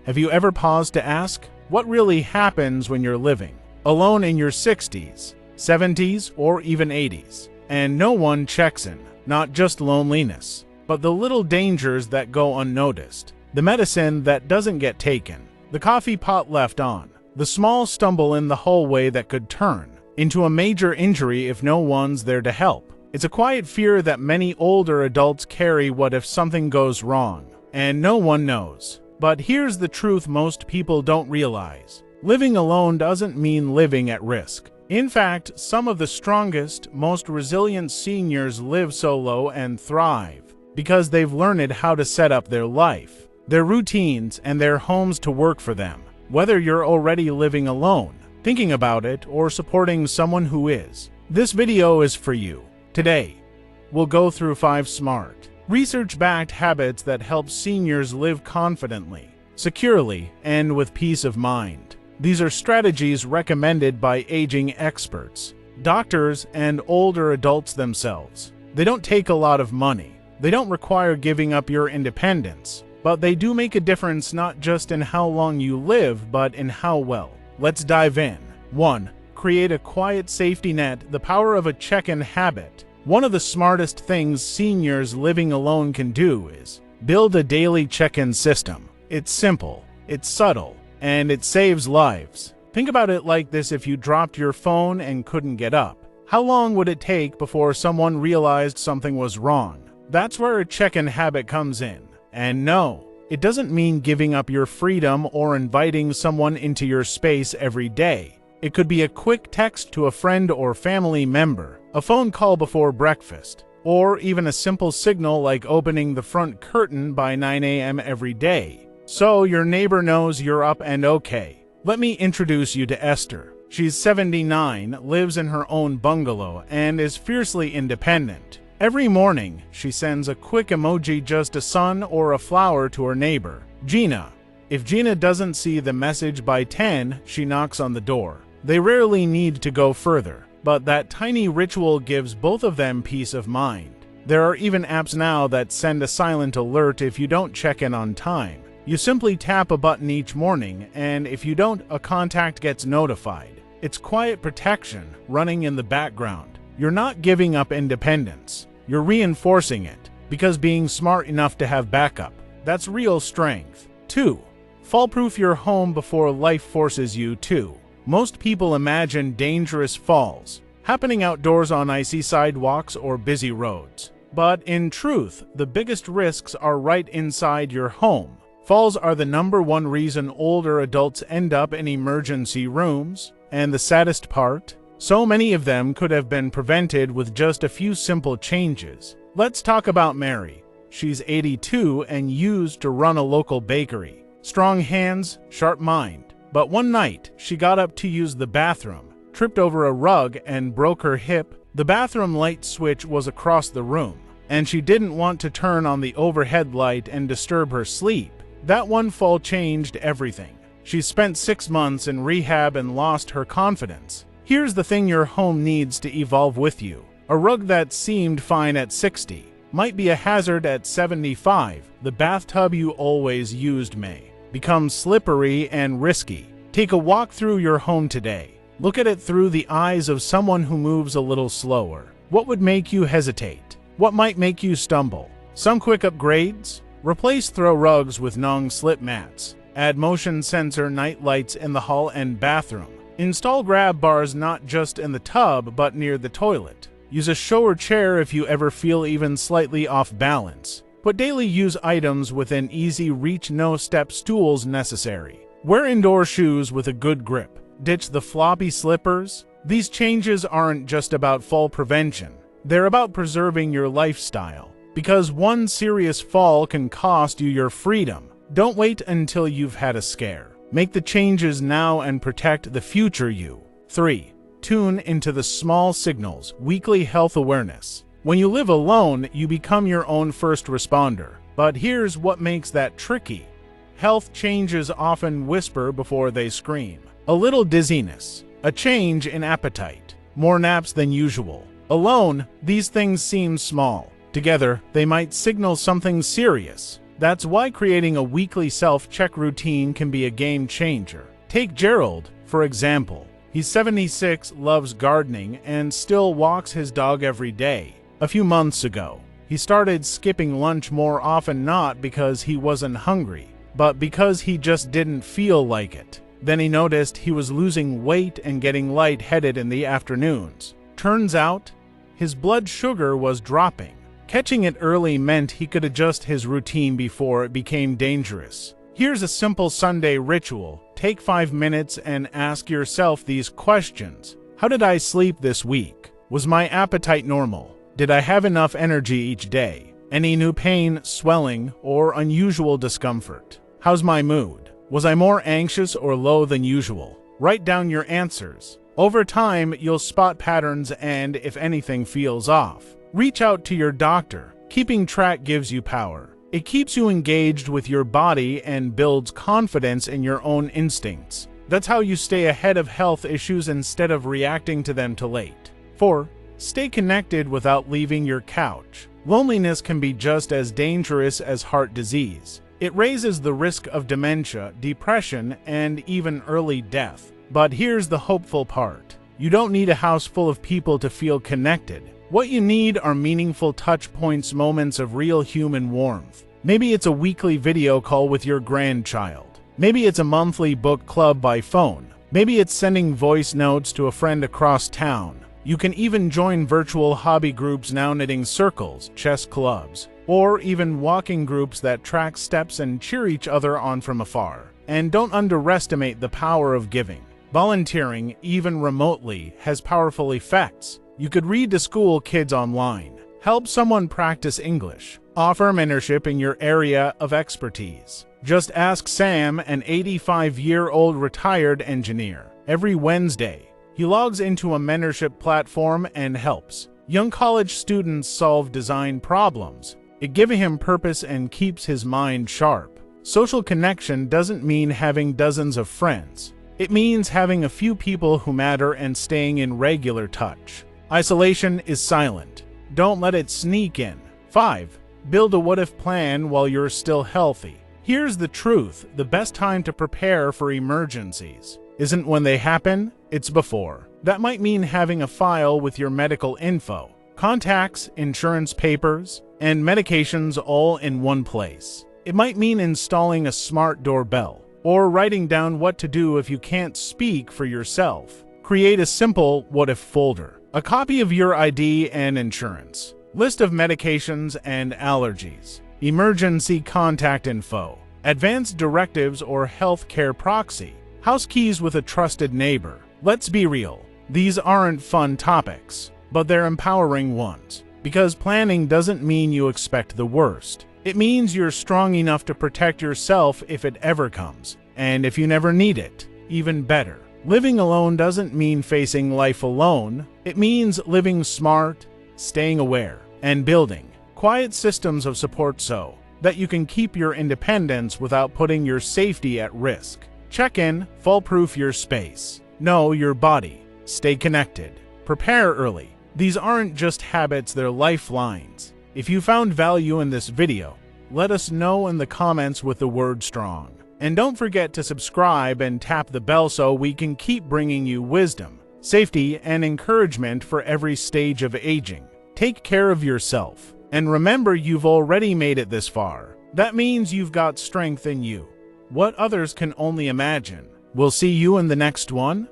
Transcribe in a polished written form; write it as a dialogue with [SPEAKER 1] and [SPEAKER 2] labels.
[SPEAKER 1] Have you ever paused to ask, what really happens when you're living alone in your 60s, 70s, or even 80s? And no one checks in, not just loneliness, but the little dangers that go unnoticed, the medicine that doesn't get taken, the coffee pot left on, the small stumble in the hallway that could turn into a major injury if no one's there to help. It's a quiet fear that many older adults carry. What if something goes wrong? And no one knows. But here's the truth most people don't realize. Living alone doesn't mean living at risk. In fact, some of the strongest, most resilient seniors live solo and thrive because they've learned how to set up their life, their routines, and their homes to work for them. Whether you're already living alone, thinking about it, or supporting someone who is, this video is for you. Today, we'll go through 5 smart, research-backed habits that help seniors live confidently, securely, and with peace of mind. These are strategies recommended by aging experts, doctors, and older adults themselves. They don't take a lot of money. They don't require giving up your independence, but they do make a difference not just in how long you live, but in how well. Let's dive in. 1. Create a quiet safety net. The power of a check-in habit. One of the smartest things seniors living alone can do is build a daily check-in system. It's simple, it's subtle, and it saves lives. Think about it like this: if you dropped your phone and couldn't get up, how long would it take before someone realized something was wrong? That's where a check-in habit comes in. And no, it doesn't mean giving up your freedom or inviting someone into your space every day. It could be a quick text to a friend or family member, a phone call before breakfast, or even a simple signal like opening the front curtain by 9 a.m. every day, so your neighbor knows you're up and okay. Let me introduce you to Esther. She's 79, lives in her own bungalow, and is fiercely independent. Every morning, she sends a quick emoji, just a sun or a flower, to her neighbor, Gina. If Gina doesn't see the message by 10, she knocks on the door. They rarely need to go further, but that tiny ritual gives both of them peace of mind. There are even apps now that send a silent alert if you don't check in on time. You simply tap a button each morning, and if you don't, a contact gets notified. It's quiet protection running in the background. You're not giving up independence. You're reinforcing it, because being smart enough to have backup, that's real strength. 2. Fall-proof your home before life forces you to. Most people imagine dangerous falls happening outdoors on icy sidewalks or busy roads. But in truth, the biggest risks are right inside your home. Falls are the #1 reason older adults end up in emergency rooms, and the saddest part, so many of them could have been prevented with just a few simple changes. Let's talk about Mary. She's 82 and used to run a local bakery. Strong hands, sharp mind. But one night, she got up to use the bathroom, tripped over a rug, and broke her hip. The bathroom light switch was across the room, and she didn't want to turn on the overhead light and disturb her sleep. That one fall changed everything. She spent 6 months in rehab and lost her confidence. Here's the thing: your home needs to evolve with you. A rug that seemed fine at 60 might be a hazard at 75. The bathtub you always used may become slippery and risky. Take a walk through your home today. Look at it through the eyes of someone who moves a little slower. What would make you hesitate? What might make you stumble? Some quick upgrades? Replace throw rugs with non-slip mats. Add motion sensor night lights in the hall and bathroom. Install grab bars not just in the tub but near the toilet. Use a shower chair if you ever feel even slightly off balance. Put daily use items within easy reach, no step stools necessary. Wear indoor shoes with a good grip. Ditch the floppy slippers. These changes aren't just about fall prevention. They're about preserving your lifestyle. Because one serious fall can cost you your freedom. Don't wait until you've had a scare. Make the changes now and protect the future you. 3. Tune into the small signals. Weekly health awareness. When you live alone, you become your own first responder. But here's what makes that tricky. Health changes often whisper before they scream. A little dizziness, a change in appetite, more naps than usual. Alone, these things seem small. Together, they might signal something serious. That's why creating a weekly self-check routine can be a game changer. Take Gerald, for example. He's 76, loves gardening, and still walks his dog every day. A few months ago, he started skipping lunch more often, not because he wasn't hungry, but because he just didn't feel like it. Then he noticed he was losing weight and getting lightheaded in the afternoons. Turns out, his blood sugar was dropping. Catching it early meant he could adjust his routine before it became dangerous. Here's a simple Sunday ritual. Take 5 minutes and ask yourself these questions. How did I sleep this week? Was my appetite normal? Did I have enough energy each day? Any new pain, swelling, or unusual discomfort? How's my mood? Was I more anxious or low than usual? Write down your answers. Over time, you'll spot patterns, and if anything feels off, reach out to your doctor. Keeping track gives you power. It keeps you engaged with your body and builds confidence in your own instincts. That's how you stay ahead of health issues instead of reacting to them too late. 4. Stay connected without leaving your couch. Loneliness can be just as dangerous as heart disease. It raises the risk of dementia, depression, and even early death. But here's the hopeful part. You don't need a house full of people to feel connected. What you need are meaningful touch points, moments of real human warmth. Maybe it's a weekly video call with your grandchild. Maybe it's a monthly book club by phone. Maybe it's sending voice notes to a friend across town. You can even join virtual hobby groups now, knitting circles, chess clubs, or even walking groups that track steps and cheer each other on from afar. And don't underestimate the power of giving. Volunteering, even remotely, has powerful effects. You could read to school kids online, help someone practice English, offer mentorship in your area of expertise. Just ask Sam, an 85-year-old retired engineer. Every Wednesday, he logs into a mentorship platform and helps young college students solve design problems. It gives him purpose and keeps his mind sharp. Social connection doesn't mean having dozens of friends. It means having a few people who matter and staying in regular touch. Isolation is silent. Don't let it sneak in. 5. Build a what-if plan while you're still healthy. Here's the truth. The best time to prepare for emergencies isn't when they happen, it's before. That might mean having a file with your medical info, contacts, insurance papers, and medications all in one place. It might mean installing a smart doorbell, or writing down what to do if you can't speak for yourself. Create a simple what-if folder. A copy of your ID and insurance, list of medications and allergies, emergency contact info, advanced directives or healthcare proxy, house keys with a trusted neighbor. Let's be real, these aren't fun topics, but they're empowering ones. Because planning doesn't mean you expect the worst. It means you're strong enough to protect yourself if it ever comes. And if you never need it, even better. Living alone doesn't mean facing life alone. It means living smart, staying aware, and building quiet systems of support so that you can keep your independence without putting your safety at risk. Check in, foolproof your space. Know your body. Stay connected. Prepare early. These aren't just habits, they're lifelines. If you found value in this video, let us know in the comments with the word strong. And don't forget to subscribe and tap the bell so we can keep bringing you wisdom, safety, and encouragement for every stage of aging. Take care of yourself. And remember, you've already made it this far. That means you've got strength in you. What others can only imagine. We'll see you in the next one.